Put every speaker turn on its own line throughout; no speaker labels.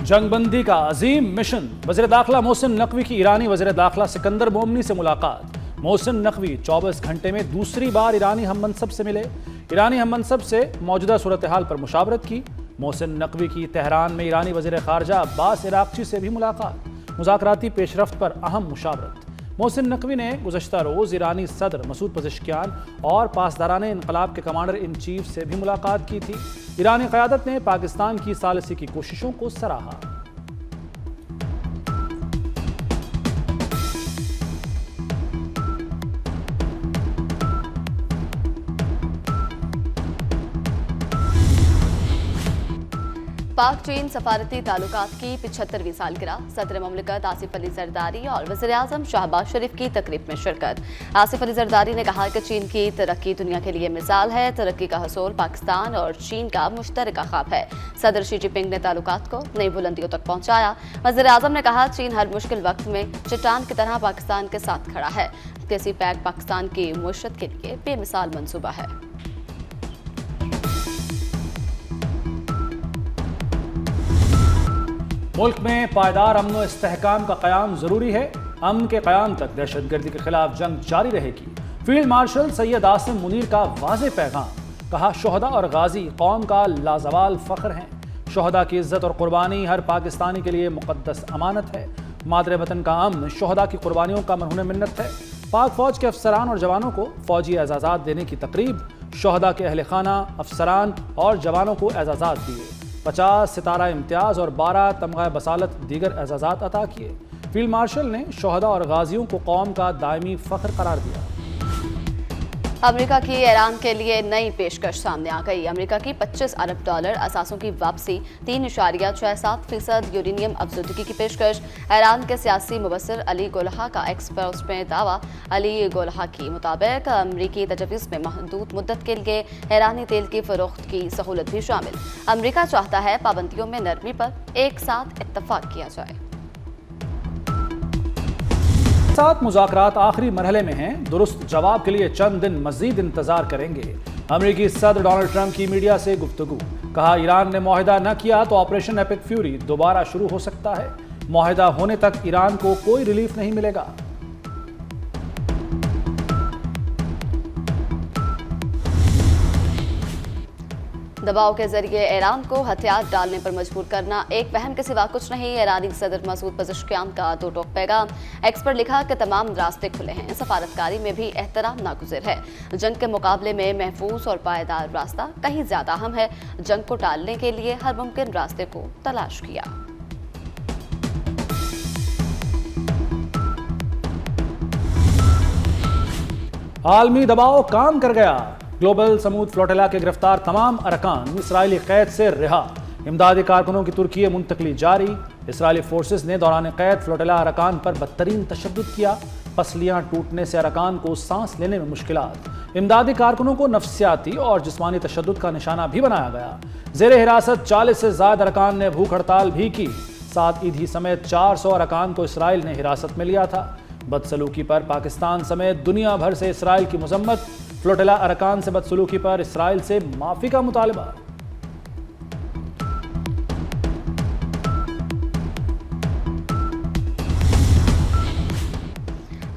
जंगबंदी का अजीम मिशन। वज़ीर दाखिला मोहसिन नकवी की ईरानी वज़ीर दाखिला सिकंदर मोमनी से मुलाकात। मोहसिन नकवी 24 घंटे में दूसरी बार ईरानी हममनसब से मिले। ईरानी हममनसब से मौजूदा सूरत हाल पर मुशावरत की। मोहसिन नकवी की तेहरान में ईरानी वज़ीर ख़ारजा अब्बास इराक़ची से भी मुलाकात। मुज़ाकराती पेशरफ्त पर अहम मुशावरत। मोहसिन नकवी ने गुज़श्ता रोज़ ईरानी सदर मसूद पज़ेश्कियान और पासदारान इनक़लाब के कमांडर इन चीफ से भी मुलाकात की थी। ईरानी क़यादत ने पाकिस्तान की सालिसी की कोशिशों को सराहा।
पाक चीन सफारती ताल्लुकात की 75वीं सालगिरह। सदर ममलिकत आसिफ अली जरदारी और वज़ीर आज़म शहबाज शरीफ की तकरीब में शिरकत। आसिफ अली जरदारी ने कहा कि चीन की तरक्की दुनिया के लिए मिसाल है। तरक्की का हसूल पाकिस्तान और चीन का मुश्तरका ख्वाब है। सदर शी जिनपिंग ने ताल्लुकात को नई बुलंदियों तक पहुँचाया। वज़ीर आज़म ने कहा चीन हर मुश्किल वक्त में चट्टान की तरह पाकिस्तान के साथ खड़ा है। देसी पैक पाकिस्तान की मुआशरत के लिए बेमिसाल मंसूबा है।
मुल्क में पायदार अमन व इस्तेहकाम का क़याम ज़रूरी है। अमन के क़याम तक दहशतगर्दी के खिलाफ जंग जारी रहेगी। फील्ड मार्शल सैयद आसिम मुनीर का वाज़ेह पैगाम। कहा शोहदा और गाजी कौम का लाजवाल फ़ख्र हैं। शोहदा की इज़्ज़त और क़ुरबानी हर पाकिस्तानी के लिए मुक़द्दस अमानत है। मादरे वतन का अमन शोहदा की क़ुरबानियों का मरहून मिन्नत है। पाक फ़ौज के अफसरान और जवानों को फ़ौजी एजाज़ात देने की तकरीब। शोहदा के अहल खाना, अफसरान और जवानों को एजाज़ात दिए। 50 सितारा इम्तियाज़ और 12 तमगा बसालत दीगर एजाज़ात अता किए। फील्ड मार्शल ने शोहदा और गाजियों को कौम का दायमी फ़ख्र करार दिया।
अमेरिका की ईरान के लिए नई पेशकश सामने आ गई। अमेरिका की $25 अरब असासों की वापसी, 3.67% यूरेनियम अफजुदगी की पेशकश। ईरान के सियासी मुबस्सिर अली गोल्हा का एक्स पोस्ट में दावा। अली गोल्हा के मुताबिक अमरीकी तजवीज़ में महदूद मुद्दत के लिए ईरानी तेल की फ़रोख्त की सहूलत भी शामिल। अमेरिका चाहता है पाबंदियों में नरमी पर एक साथ इत्तफाक किया जाए।
साथ मुज़ाकरात आखिरी मरहले में हैं। दुरुस्त जवाब के लिए चंद दिन मजीद इंतजार करेंगे। अमेरिकी सदर डोनाल्ड ट्रंप की मीडिया से गुफ्तगू। कहा ईरान ने मुआहिदा न किया तो ऑपरेशन एपिक फ्यूरी दोबारा शुरू हो सकता है। मुआहिदा होने तक ईरान को कोई रिलीफ नहीं मिलेगा।
दबाव के जरिए ईरान को हथियार डालने पर मजबूर करना एक वहम के सिवा कुछ नहीं। ईरानी सदर मसूद पज़ेश्कियान का दो टोक पैगाम। एक्स पर लिखा कि तमाम रास्ते खुले हैं। सफारतकारी में भी एहतराम नागुज़िर है। जंग के मुकाबले में महफूज और पायदार रास्ता कहीं ज्यादा अहम है। जंग को टालने के लिए हर मुमकिन रास्ते को तलाश किया।
आलमी दबाव काम कर गया। ग्लोबल समूद फ्लोटिला के गिरफ्तार तमाम अरकान इसराइली कैद से रिहा। इमदादी कारकुनों की तुर्की मुंतकली जारी। इसराइली फोर्सेस ने दौरान कैद फ्लोटिला अरकान पर बदतरीन तशद्दुद किया। पसलियां टूटने से अरकान को सांस लेने में मुश्किलात। इमदादी कारकुनों को नफ्सियाती और जिस्मानी तशद्दुद का निशाना भी बनाया गया। जेर हिरासत 40 से ज्यादा अरकान ने भूख हड़ताल भी की। 7 ईदी समेत 400 अरकान को इसराइल ने हिरासत में लिया था। बदसलूकी पर पाकिस्तान समेत दुनिया भर से इसराइल की मजम्मत। फ्लोटिला अरकान से बदसलूकी पर इसराइल से माफी का मुतालबा।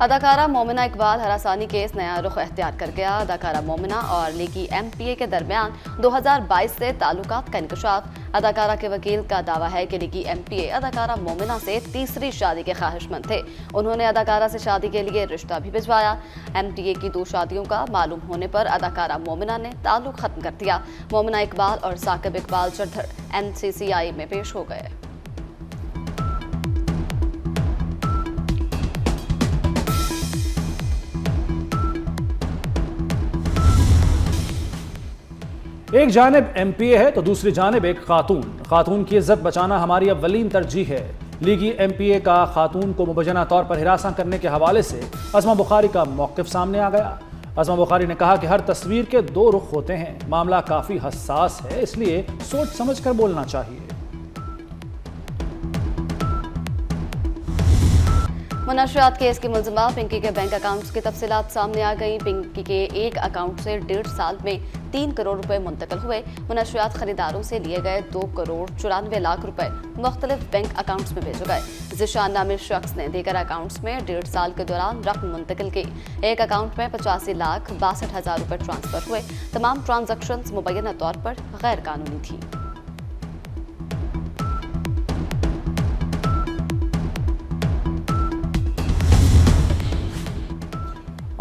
अदाकारा मोमिना इकबाल हरासानी केस नया रुख अख्तियार कर गया। अदाकारा मोमिना और लीगी MPA के दरमियान 2022 से ताल्लुकात का इंकशाफ। अदाकारा के वकील का दावा है कि लीगी MPA अदाकारा मोमिना से तीसरी शादी के ख्वाहिशमंद थे। उन्होंने अदाकारा से शादी के लिए रिश्ता भी भिजवाया। MPA की 2 शादियों का मालूम होने पर अदाकारा मोमिना ने ताल्लुक खत्म कर दिया। मोमिना इकबाल और साकिब इकबाल चढ़धर NCCI में पेश हो गए।
एक जानिब MPA है तो दूसरी जानिब एक खातून की इज्जत बचाना हमारी अव्वलीन तरजीह है। लीगी MPA का खातून को मुबैना तौर पर हिरासा करने के हवाले से अज़मा बुखारी का मौक़िफ़ सामने आ गया। अज़मा बुखारी ने कहा कि हर तस्वीर के 2 रुख होते हैं। मामला काफ़ी हसास है, इसलिए सोच समझ कर बोलना चाहिए।
मुनशरात केस की मुलजिमा पिंकी के बैंक अकाउंट्स की तफसीलात सामने आ गई। पिंकी के एक अकाउंट से 1.5 साल में 3 करोड़ रुपए मुंतकिल हुए। मुनशियात खरीदारों से लिए गए 2 करोड़ 94 लाख रुपए मुख्तलिफ बैंक अकाउंट्स में भेजे गए। ज़िशान नामी शख्स ने दीगर अकाउंट्स में 1.5 साल के दौरान रकम मुंतकिल की। एक अकाउंट में 85,62,000 रुपए ट्रांसफर हुए। तमाम ट्रांजैक्शंस मुबैना तौर पर गैर कानूनी थी।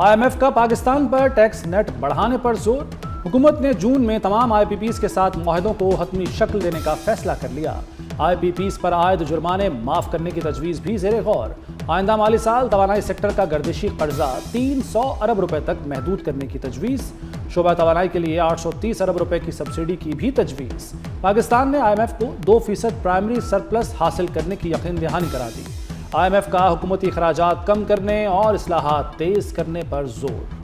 IMF का पाकिस्तान पर टैक्स नेट बढ़ाने पर जोर। हुकूमत ने जून में तमाम IPPs के साथ मुआहदों को हतमी शक्ल देने का फैसला कर लिया। IPPs पर आयद जुर्माने माफ करने की तजवीज़ भी ज़ेरे गौर। आइंदा माली साल तवानाई सेक्टर का गर्दिशी कर्जा 300 अरब रुपए तक महदूद करने की तजवीज़। शोबा तवानाई के लिए 830 अरब रुपए की सब्सिडी की भी तजवीज़। पाकिस्तान ने IMF को 2% प्राइमरी सरप्लस हासिल करने की यकीन दहानी करा दी। IMF का हुकूमती खराजात कम करने और इस्लाहात तेज करने पर जोर।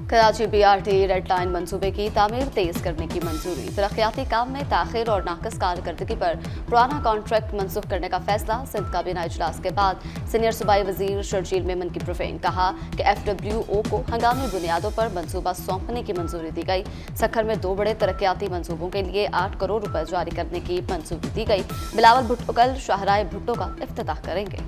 कराची BRT रेड लाइन मंसूबे की तामीर तेज करने की मंजूरी। तरक्याती काम में ताखिर और नाकस कारकर्दगी पर पुराना कॉन्ट्रैक्ट मनसूख करने का फैसला। सिंध काबीना इजलास के बाद सीनियर सूबाई वजीर शर्जील मेमन की ब्रीफिंग। कहा कि FWO को हंगामी बुनियादों पर मंसूबा सौंपने की मंजूरी दी गई। सखर में 2 बड़े तरक्याती मंसूबों के लिए 8 करोड़ रुपए जारी करने की मंजूरी दी गई। बिलावल भुट्टो कल शाहराह भुट्टो का इफ्तिताह करेंगे।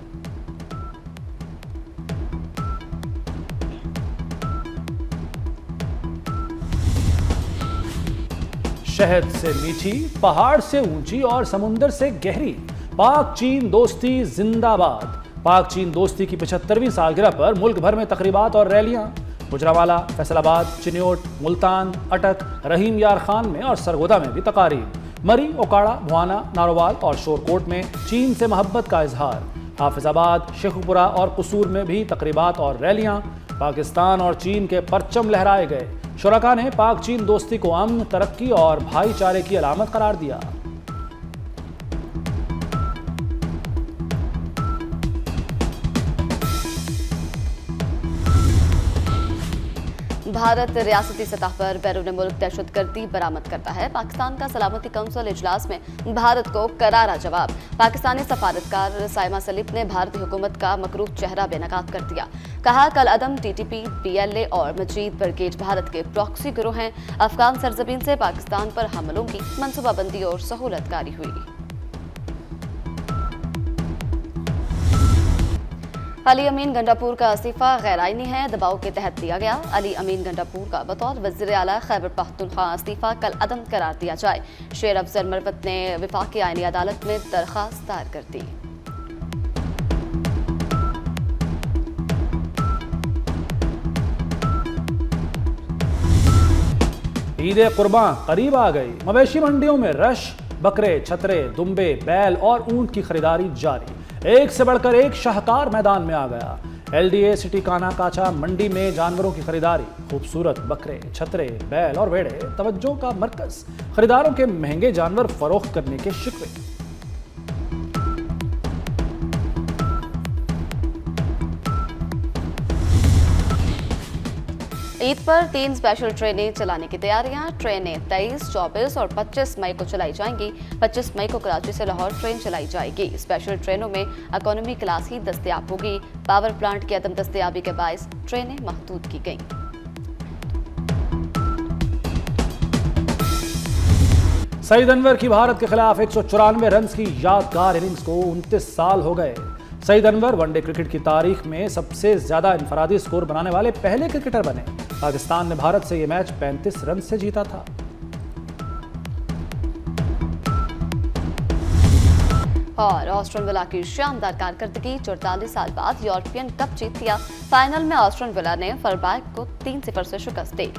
शहद से मीठी, पहाड़ से ऊंची और समुंदर से गहरी, पाक चीन दोस्ती जिंदाबाद। पाक चीन दोस्ती की 75वीं सालगिरह पर मुल्क भर में तकरीबात और रैलियां। गुजरावाला, फैसलाबाद, चिन्योट, मुल्तान, अटक, रहीम यार खान में और सरगोदा में भी तकारीब। मरी, ओकाड़ा, भुआना, नारोवाल और शोरकोट में चीन से मोहब्बत का इजहार। हाफिजाबाद, शेखुपुरा और कसूर में भी तकरीबात और रैलियां। पाकिस्तान और चीन के परचम लहराए गए। शुरका ने पाक चीन दोस्ती को अमन, तरक्की और भाईचारे की अलामत करार दिया।
भारत रियासती सतह पर बैरून मुल्क दहशतगर्दी बरामद करता है। पाकिस्तान का सलामती कौंसिल इजलास में भारत को करारा जवाब। पाकिस्तानी सफारतकार साइमा सलीम ने भारतीय हुकूमत का मकरूह चेहरा बेनकाब कर दिया। कहा कल अदम TTP, PLA और मजीद ब्रिगेड भारत के प्रॉक्सी गिरोह हैं। अफगान सरजमीन से पाकिस्तान पर हमलों की मनसूबाबंदी और सहूलतकारी हुई। अली अमीन गंडापुर का इस्तीफा गैर आईनी है, दबाव के तहत दिया गया। अली अमीन गंडापुर का बतौर वज़ीर आला खैबर पख्तूनख्वा इस्तीफा कल अदम करार दिया जाए। शेर अफजल मरवत ने वफाकी आईनी अदालत में दरख्वास्त दायर कर दी।
ईद कुर्बान करीब आ गई। मवेशी मंडियों में रश, बकरे, छतरे, दुम्बे, बैल और ऊंट की खरीदारी जारी। एक से बढ़कर एक शाहकार मैदान में आ गया। LDA सिटी काना काचा मंडी में जानवरों की खरीदारी। खूबसूरत बकरे, छतरे, बैल और भेड़े तवज्जो का मरकज। खरीदारों के महंगे जानवर फरोख्त करने के शिकवे।
ईद पर 3 स्पेशल ट्रेनें चलाने की तैयारियां। ट्रेनें 23, 24 और 25 मई को चलाई जाएंगी। 25 मई को कराची से लाहौर ट्रेन चलाई जाएगी। स्पेशल ट्रेनों में इकोनॉमी क्लास ही दस्तयाब होगी। पावर प्लांट की अदम दस्तयाबी के बायस ट्रेनें महदूद की गईं।
सईद अनवर की भारत के खिलाफ 194 रन की यादगार इनिंग्स को 29 साल हो गए। सईद अनवर वनडे क्रिकेट की तारीख में सबसे ज्यादा इनफरादी स्कोर बनाने वाले पहले क्रिकेटर बने। पाकिस्तान ने भारत से यह मैच 35 रन से जीता था।
और ऑस्ट्रन विला की शानदार कारकर्दगी, 44 साल बाद यूरोपियन कप जीत लिया। फाइनल में ऑस्ट्रन विला ने फलबाग को 3-0 से शिकस्त दी।